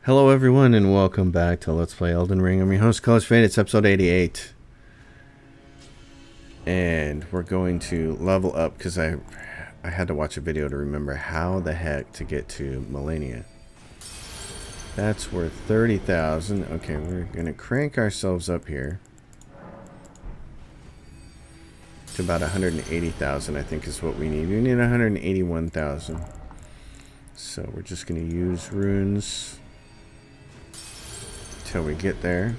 Hello everyone and welcome back to Let's Play Elden Ring. I'm your host, Colors Fade. It's episode 88. And we're going to level up because I had to watch a video to remember how the heck to get to Malenia. That's worth 30,000. Okay, we're going to crank ourselves up here to about 180,000, I think is what we need. We need 181,000. So we're just going to use runes till we get there.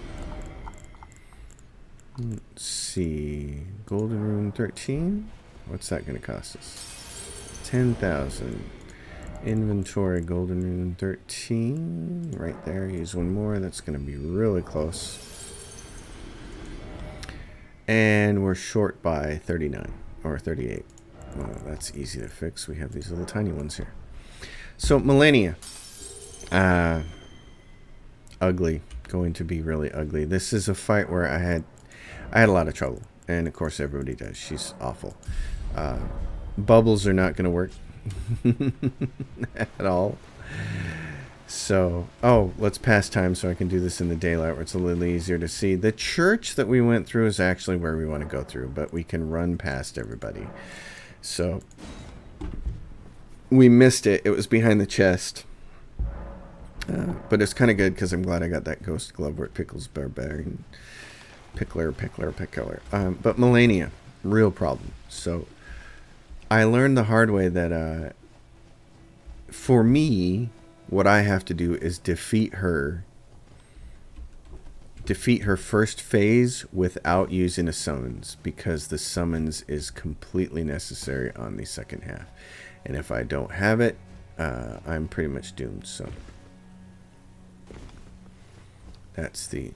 Let's see. Golden rune 13. What's that going to cost us? 10,000. Inventory golden rune 13. Right there. Use one more. That's going to be really close. And we're short by 39 or 38. Well, that's easy to fix. We have these little tiny ones here. So Malenia. Ugly. Going to be really ugly. This is a fight where I had a lot of trouble, and of course everybody does. She's awful. Bubbles are not going to work at all. So, let's pass time so I can do this in the daylight where it's a little easier to see. The church that we went through is actually where we want to go through, but we can run past everybody. So we missed it. It was behind the chest. But it's kind of good because I'm glad I got that ghost glove where it pickles barbarian. Pickler. But Malenia, real problem. So I learned the hard way that for me, what I have to do is defeat her first phase without using a summons, because the summons is completely necessary on the second half. And if I don't have it, I'm pretty much doomed. So that's the...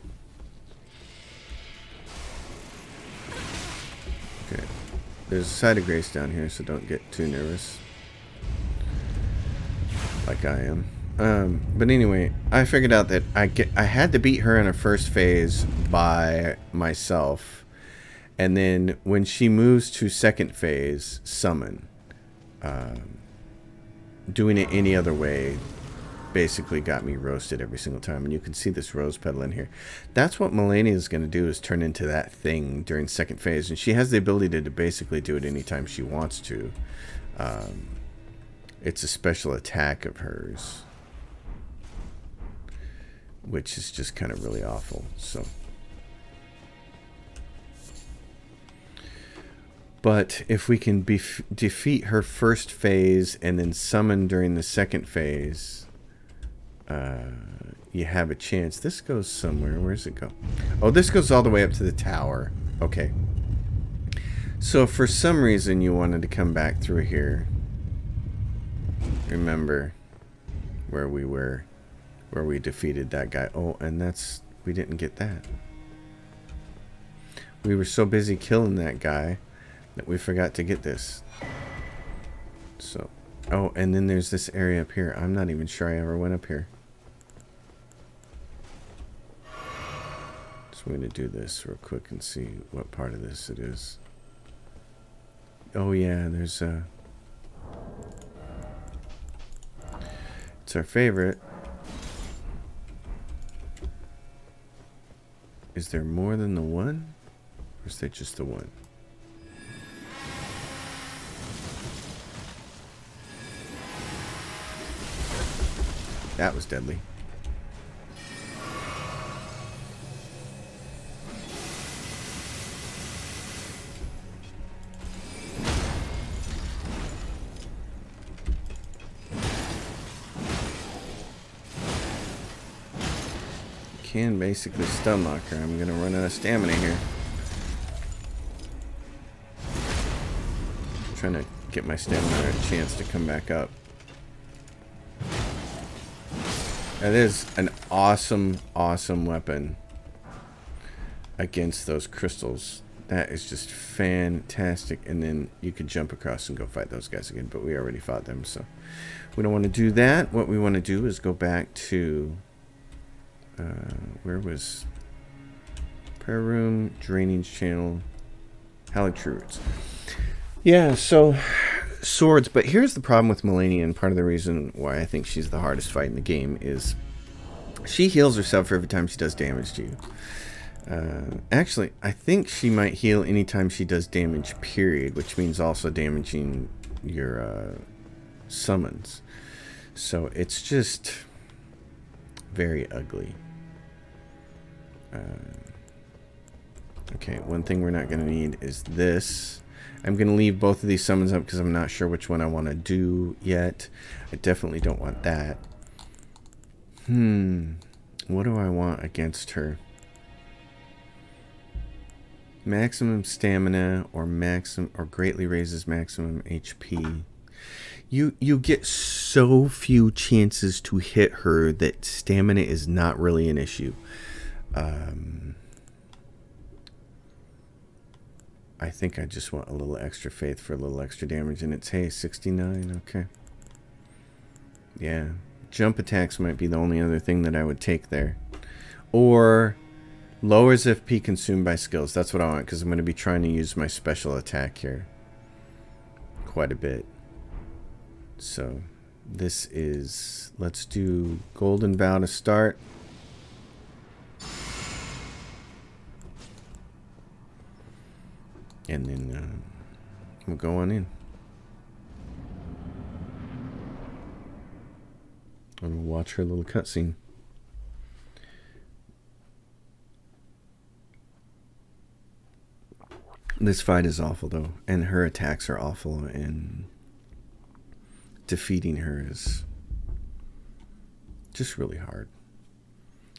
Okay. There's a side of grace down here, so don't get too nervous. Like I am. But anyway, I figured out that I had to beat her in her first phase by myself. And then when she moves to second phase, summon. Doing it any other way basically got me roasted every single time. And you can see this rose petal in here. That's what Malenia is going to do, is turn into that thing during second phase. And she has the ability to basically do it anytime she wants to. It's a special attack of hers, which is just kind of really awful. So, but if we can defeat her first phase and then summon during the second phase, you have a chance. This goes somewhere. Where does it go? Oh, this goes all the way up to the tower. Okay. So if for some reason you wanted to come back through here, remember where we were, where we defeated that guy. Oh, and we didn't get that. We were so busy killing that guy that we forgot to get this. So, oh, and then there's this area up here. I'm not even sure I ever went up here. So I'm going to do this real quick and see what part of this it is. Oh yeah, there's a... It's our favorite. Is there more than the one? Or is there just the one? That was deadly. Can basically stun lock her. I'm gonna run out of stamina here. I'm trying to get my stamina a chance to come back up. That is an awesome weapon against those crystals. That is just fantastic. And then you could jump across and go fight those guys again, but we already fought them, so we don't want to do that. What we want to do is go back to where was prayer room, drainage channel, Haligtree Roots. Yeah, so swords. But here's the problem with Malenia, and part of the reason why I think she's the hardest fight in the game is She heals herself every time she does damage to you. Actually, I think she might heal anytime she does damage, period, which means also damaging your summons. So it's just very ugly. Okay, one thing we're not going to need is this. I'm going to leave both of these summons up because I'm not sure which one I want to do yet. I definitely don't want that. What do I want against her? Maximum stamina or greatly raises maximum HP. You get so few chances to hit her that stamina is not really an issue. I think I just want a little extra faith for a little extra damage, and it's, hey, 69, okay. Yeah, jump attacks might be the only other thing that I would take there. Or lowers FP consumed by skills. That's what I want, because I'm going to be trying to use my special attack here quite a bit. So this is, let's do Golden Vow to start. And then we'll go on in. And we'll watch her little cutscene. This fight is awful, though, and her attacks are awful, and defeating her is just really hard.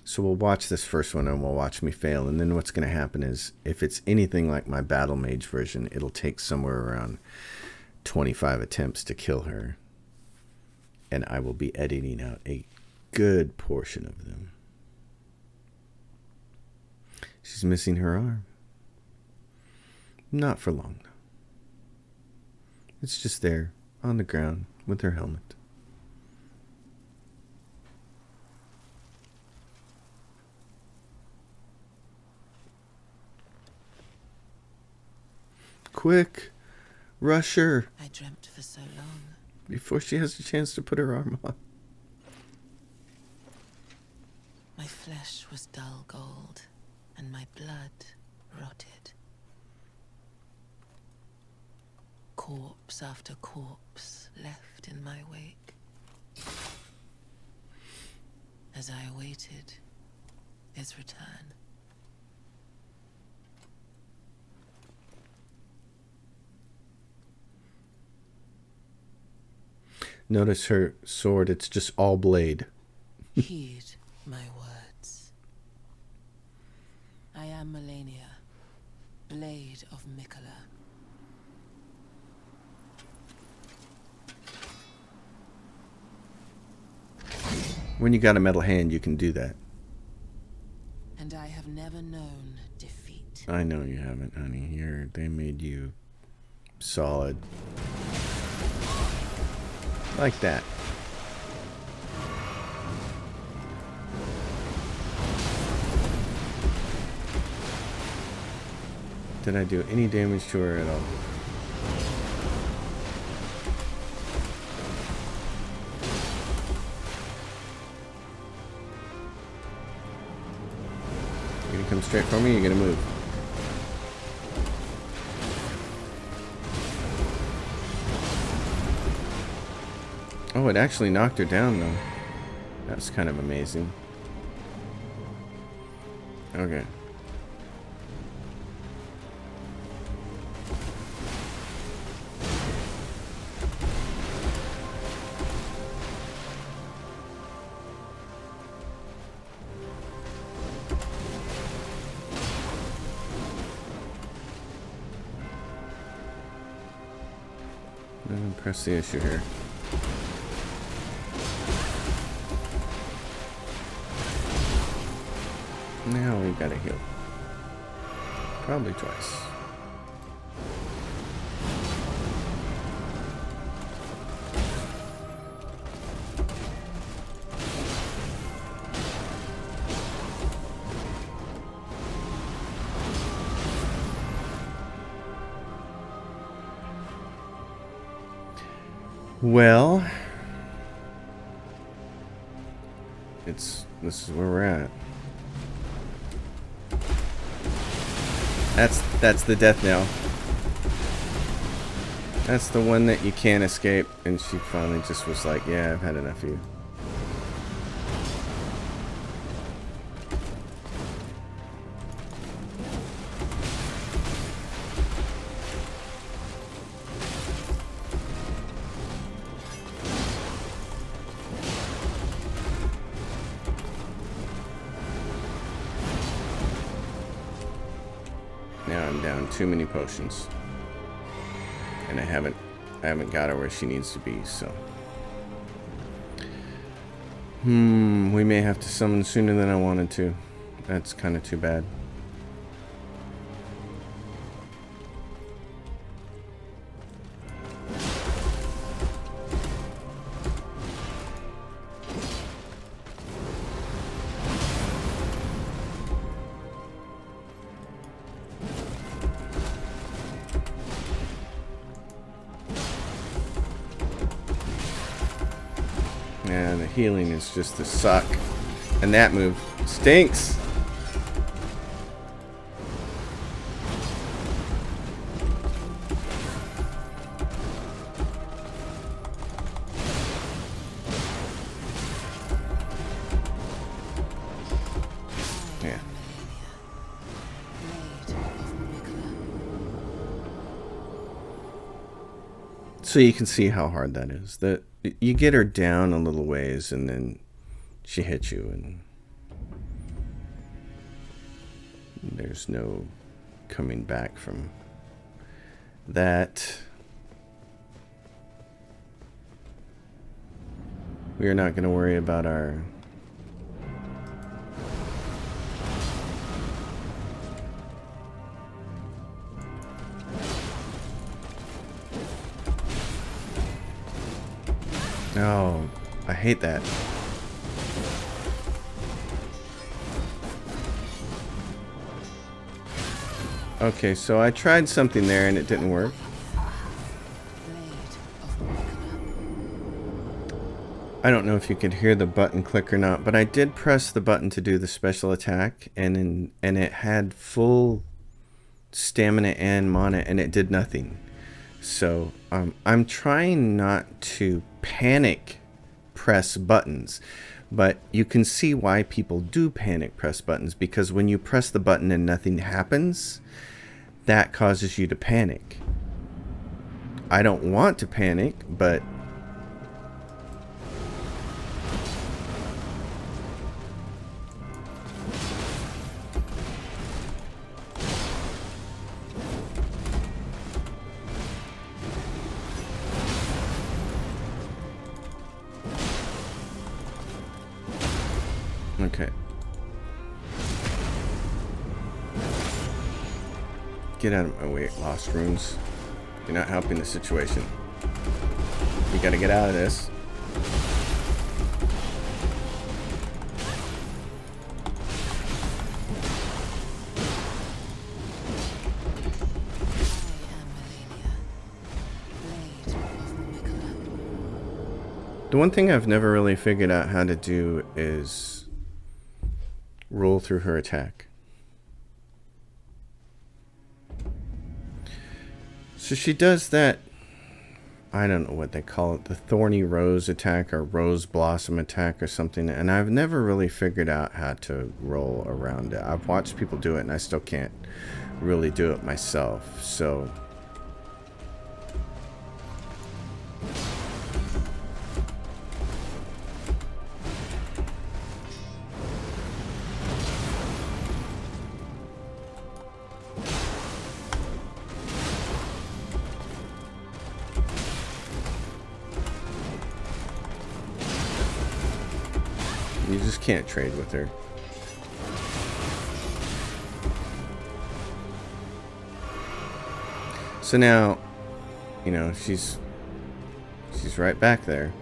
So we'll watch this first one, and we'll watch me fail, and then what's going to happen is, if it's anything like my Battle Mage version, it'll take somewhere around 25 attempts to kill her, and I will be editing out a good portion of them. She's missing her arm. Not for long. It's just there on the ground with her helmet. Quick, rush her. I dreamt for so long. Before she has a chance to put her arm on. My flesh was dull gold, and my blood rotted. Corpse after corpse left in my wake. As I awaited his return. Notice her sword, it's just all blade. Heed my words. I am Malenia, Blade of Miquella. When you got a metal hand, you can do that. And I have never known defeat. I know you haven't, honey. They made you solid. Like that. Did I do any damage to her at all? You're gonna come straight for me, you're gonna move. Oh, it actually knocked her down, though. That's kind of amazing. Okay. Press the issue here. Now we gotta heal. Probably twice. Well, it's This is where we're at. That's the death knell. That's the one that you can't escape. And she finally just was like, yeah, I've had enough of you. Now I'm down too many potions. And I haven't got her where she needs to be, so. We may have to summon sooner than I wanted to. That's kind of too bad. Yeah, the healing is just a suck. And that move stinks. Yeah. So you can see how hard that is. That you get her down a little ways and then she hits you and there's no coming back from that. We are not going to worry about our oh, I hate that. Okay, so I tried something there and it didn't work. I don't know if you could hear the button click or not, but I did press the button to do the special attack, and it had full stamina and mana, and it did nothing. So I'm trying not to panic press buttons, but you can see why people do panic press buttons, because when you press the button and nothing happens, that causes you to panic. I don't want to panic, but okay. Get out of my way, Lost Runes. You're not helping the situation. You gotta get out of this. The one thing I've never really figured out how to do is roll through her attack. So she does that, I don't know what they call it, the Thorny Rose attack or Rose Blossom attack or something, and I've never really figured out how to roll around it. I've watched people do it and I still can't really do it myself, so you just can't trade with her. So now, you know, she's right back there.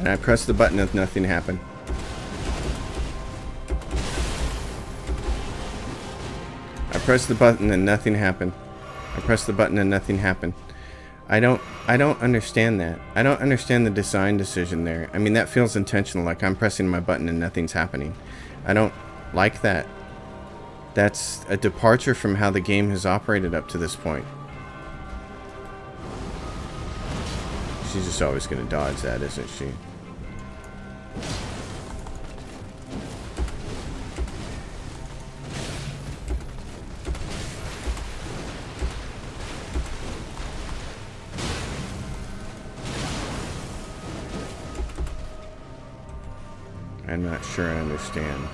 And I pressed the button and nothing happened. I pressed the button and nothing happened. I pressed the button and nothing happened. I don't understand that. I don't understand the design decision there. I mean, that feels intentional, like I'm pressing my button and nothing's happening. I don't like that. That's a departure from how the game has operated up to this point. She's just always going to dodge that, isn't she? I'm not sure I understand.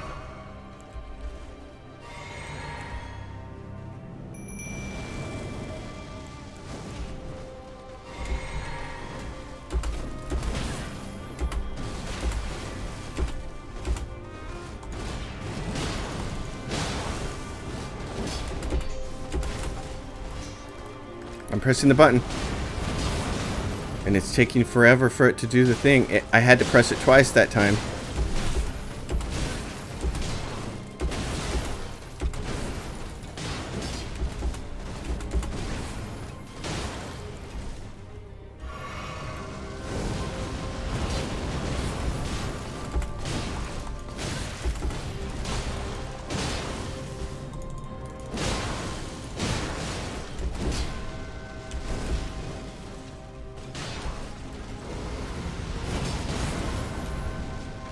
I'm pressing the button. And it's taking forever for it to do the thing. I had to press it twice that time.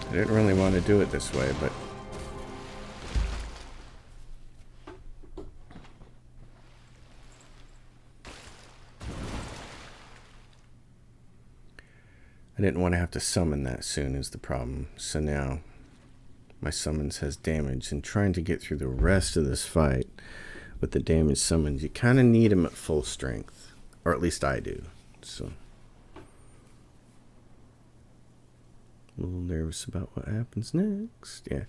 I didn't really want to do it this way, but I didn't want to have to summon that soon is the problem. So now my summons has damage, and trying to get through the rest of this fight with the damage summons, you kind of need them at full strength, or at least I do. So a little nervous about what happens next. Yeah.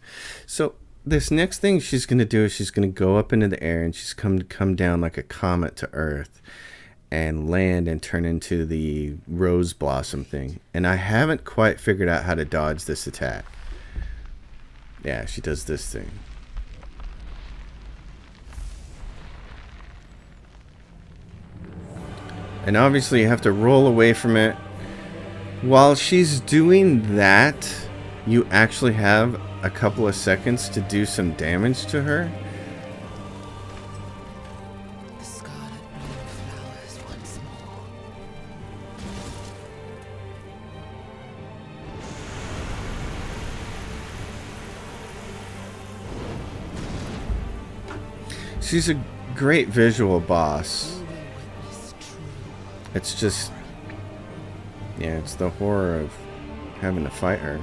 So this next thing she's going to do is she's going to go up into the air, and she's come down like a comet to Earth and land and turn into the rose blossom thing. And I haven't quite figured out how to dodge this attack. Yeah, she does this thing. And obviously you have to roll away from it. While she's doing that, you actually have a couple of seconds to do some damage to her. The scarlet bloom flowers once more. She's a great visual boss. You will witness true. It's just, yeah, it's the horror of having to fight her.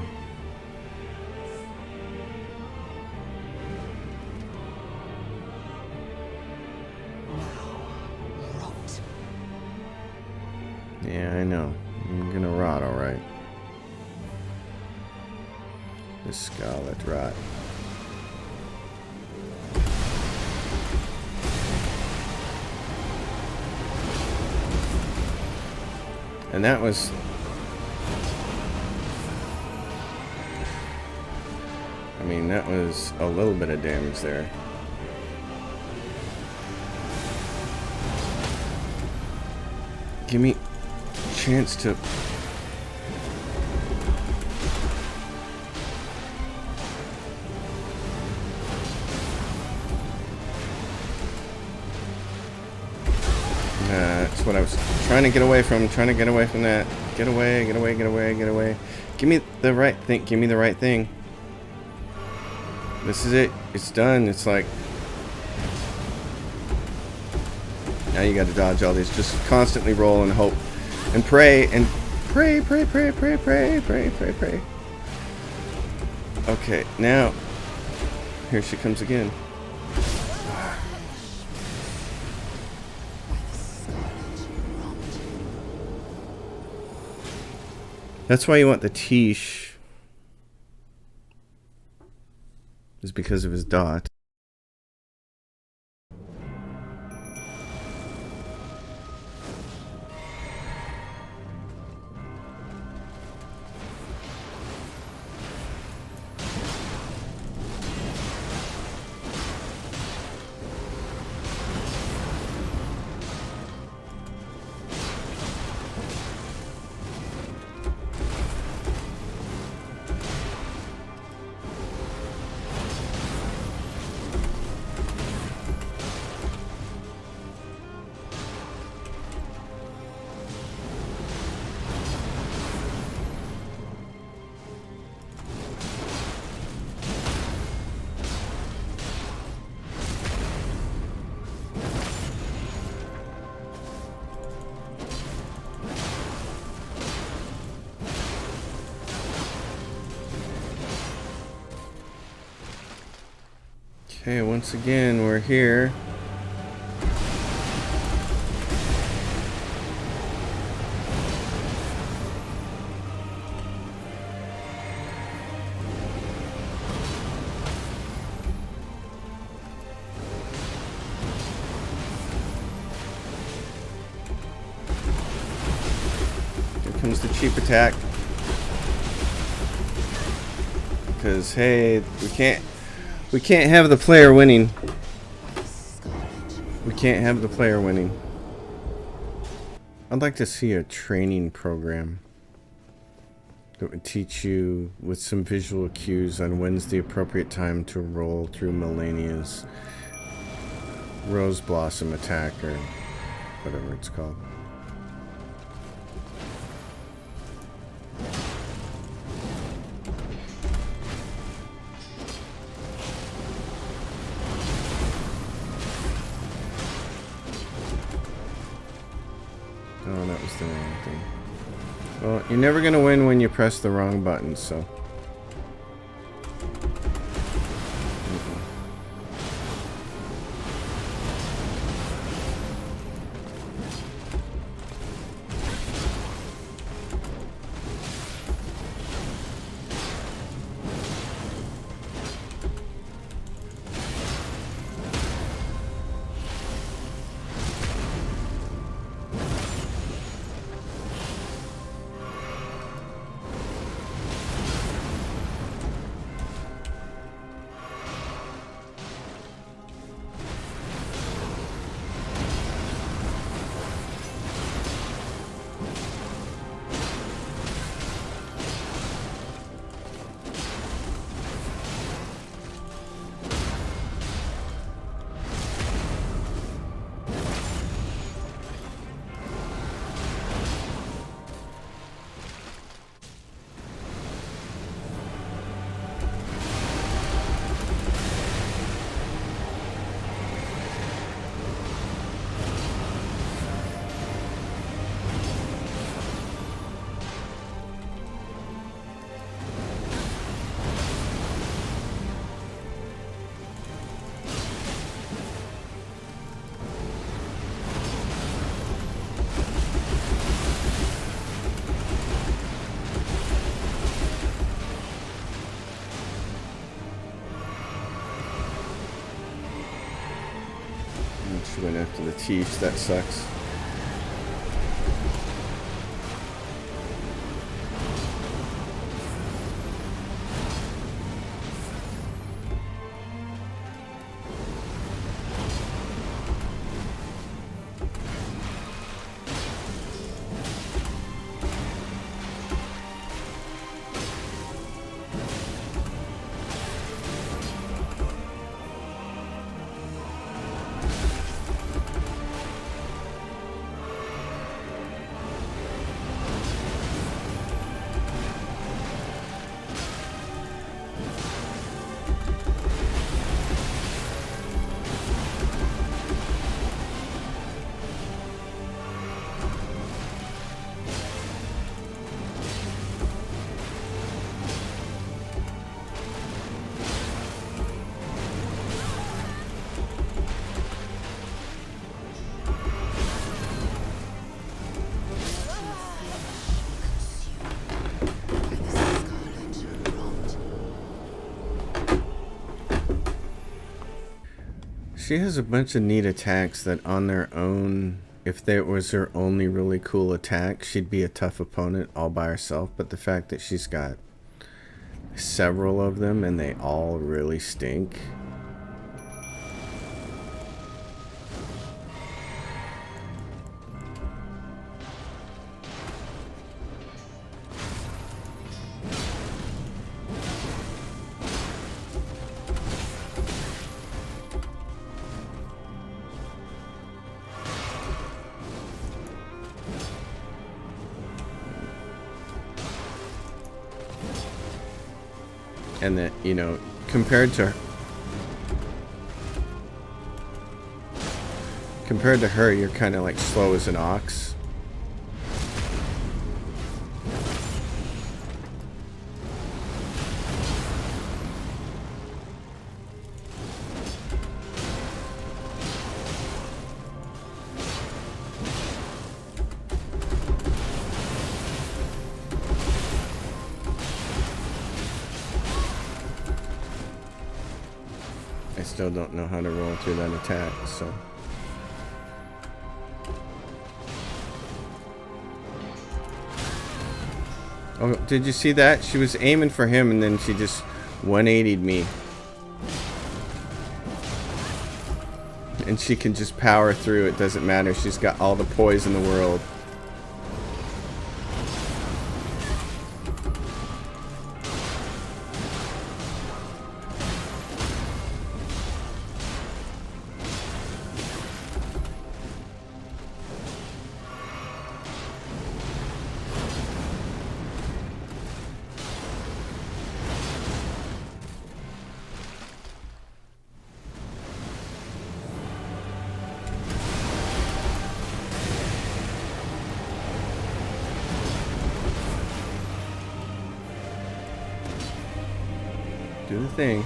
Rot. Yeah, I know. I'm gonna rot, alright. The Scarlet Rot. And that was... I mean, that was a little bit of damage there. Give me a chance to... That's what I was trying to get away from. Trying to get away from that. Get away, get away, get away, get away. Give me the right thing. Give me the right thing. This is it. It's done. It's like... Now you got to dodge all these. Just constantly roll and hope. And pray. And pray, pray, pray, pray, pray, pray, pray, pray. Okay, now... Here she comes again. That's why you want the Tish. Is because of his dot. Okay, once again, we're here. Here comes the cheap attack. Because, hey, we can't have the player winning. We can't have the player winning. I'd like to see a training program that would teach you with some visual cues on when's the appropriate time to roll through Malenia's Rose Blossom attack or whatever it's called. Oh, that was the wrong thing. Well, you're never gonna win when you press the wrong button, so. She went after the teeth, that sucks. She has a bunch of neat attacks that on their own, if that was her only really cool attack, she'd be a tough opponent all by herself. But the fact that she's got several of them and they all really stink. And that, you know, compared to her, you're kind of like slow as an ox. still don't know how to roll through that attack, so. Oh, did you see that? She was aiming for him and then she just 180'd me. And she can just power through, it doesn't matter. She's got all the poise in the world. Do the thing.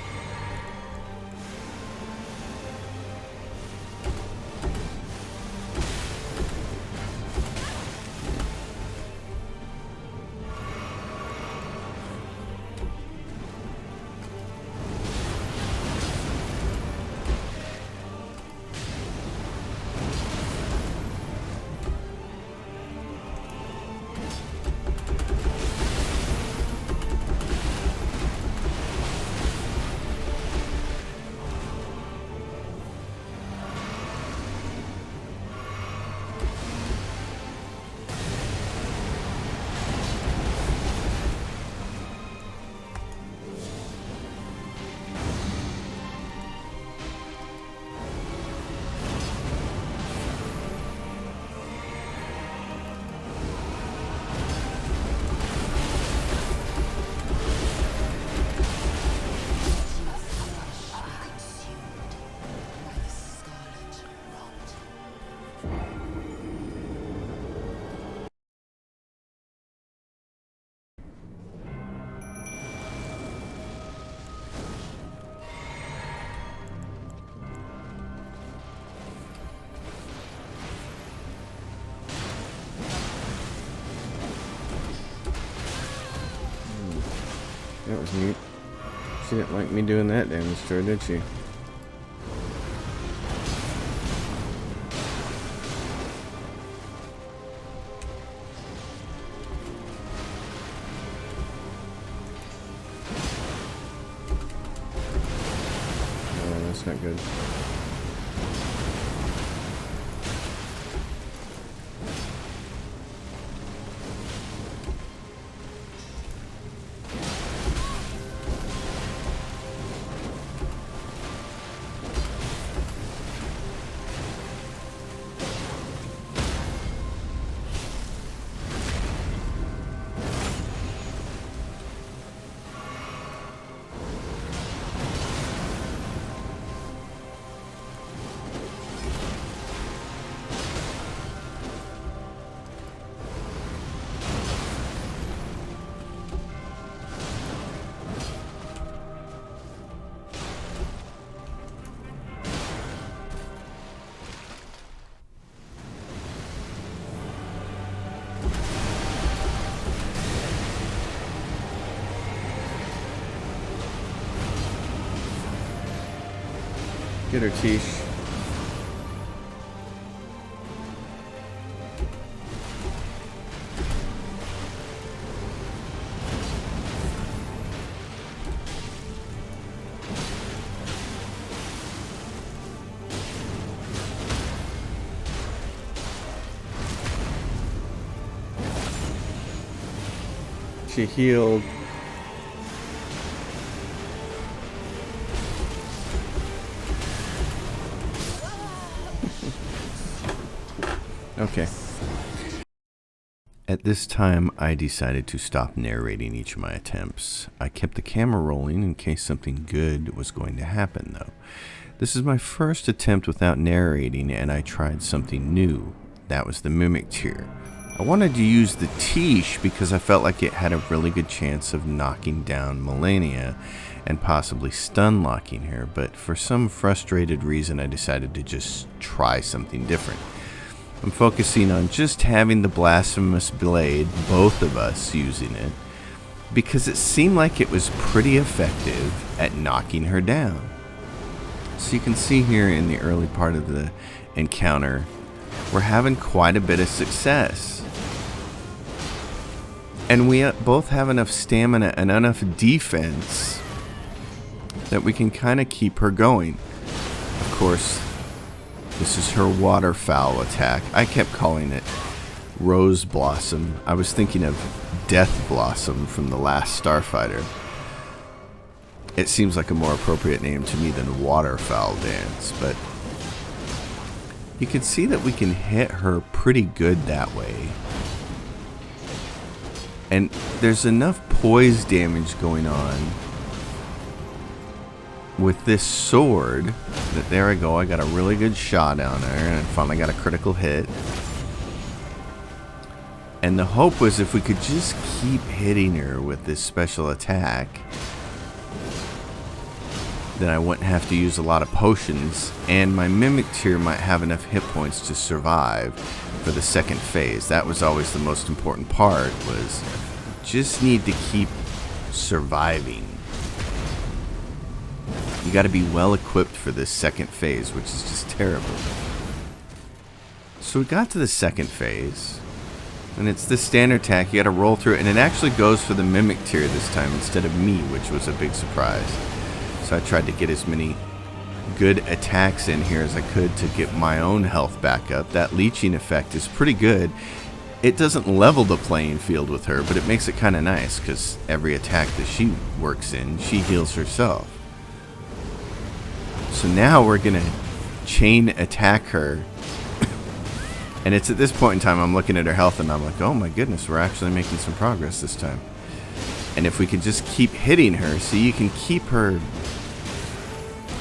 That was neat. She didn't like me doing that damage to her, did she? Oh, that's not good. Get her, Tish. She healed. Okay. At this time, I decided to stop narrating each of my attempts. I kept the camera rolling in case something good was going to happen, though. This is my first attempt without narrating, and I tried something new. That was the Mimic Tear. I wanted to use the Tish because I felt like it had a really good chance of knocking down Malenia and possibly stun locking her, but for some frustrated reason I decided to just try something different. I'm focusing on just having the Blasphemous Blade, both of us using it, because it seemed like it was pretty effective at knocking her down. So you can see here in the early part of the encounter, we're having quite a bit of success. And we both have enough stamina and enough defense that we can kind of keep her going. Of course, this is her waterfowl attack. I kept calling it Rose Blossom. I was thinking of Death Blossom from The Last Starfighter. It seems like a more appropriate name to me than Waterfowl Dance, but you can see that we can hit her pretty good that way. And there's enough poise damage going on with this sword that there I go. I got a really good shot on her and finally got a critical hit. And the hope was if we could just keep hitting her with this special attack, then I wouldn't have to use a lot of potions, and my Mimic Tear might have enough hit points to survive for the second phase. That was always the most important part, was just need to keep surviving. You got to be well equipped for this second phase, which is just terrible. So we got to the second phase, and it's the standard attack. You got to roll through it, and it actually goes for the Mimic Tear this time instead of me, which was a big surprise. So I tried to get as many good attacks in here as I could to get my own health back up. That leeching effect is pretty good. It doesn't level the playing field with her, but it makes it kind of nice because every attack that she works in, she heals herself. So now we're going to chain attack her. And it's at this point in time I'm looking at her health and I'm like, oh my goodness, we're actually making some progress this time. And if we could just keep hitting her, so you can keep her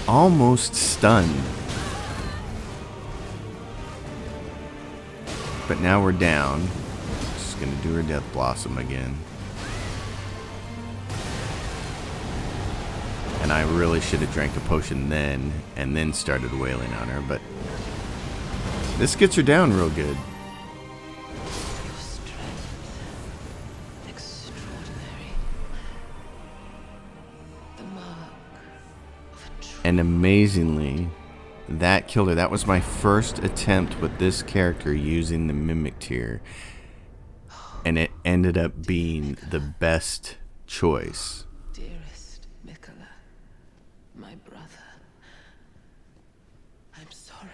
almost stunned. But now we're down. Just gonna do her Death Blossom again. And I really should have drank a potion then, and then started wailing on her, but this gets her down real good. Your strength, extraordinary. The mark of a true. And amazingly, that killed her. That was my first attempt with this character using the Mimic Tear, and it ended up being the best choice. Dearest Miquella, my brother, I'm sorry.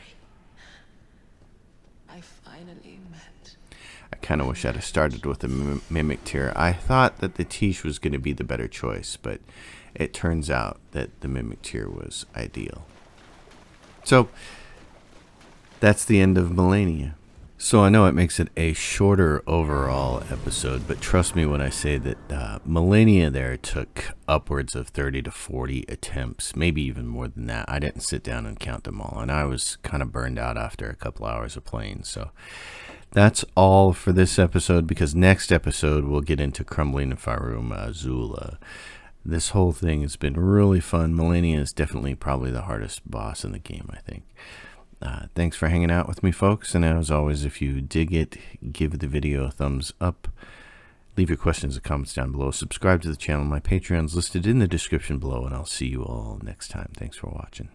I finally met. I kind of wish I'd have started with the Mimic Tear. I thought that the Tiche was going to be the better choice, but it turns out that the Mimic Tear was ideal. So, that's the end of Malenia. So I know it makes it a shorter overall episode, but trust me when I say that Malenia there took upwards of 30 to 40 attempts, maybe even more than that. I didn't sit down and count them all, and I was kind of burned out after a couple hours of playing. So that's all for this episode, because next episode we'll get into Crumbling Farum Azula. This whole thing has been really fun. Malenia is definitely probably the hardest boss in the game, I think. Thanks for hanging out with me, folks. And as always, if you dig it, give the video a thumbs up. Leave your questions and comments down below. Subscribe to the channel. My Patreon's listed in the description below, and I'll see you all next time. Thanks for watching.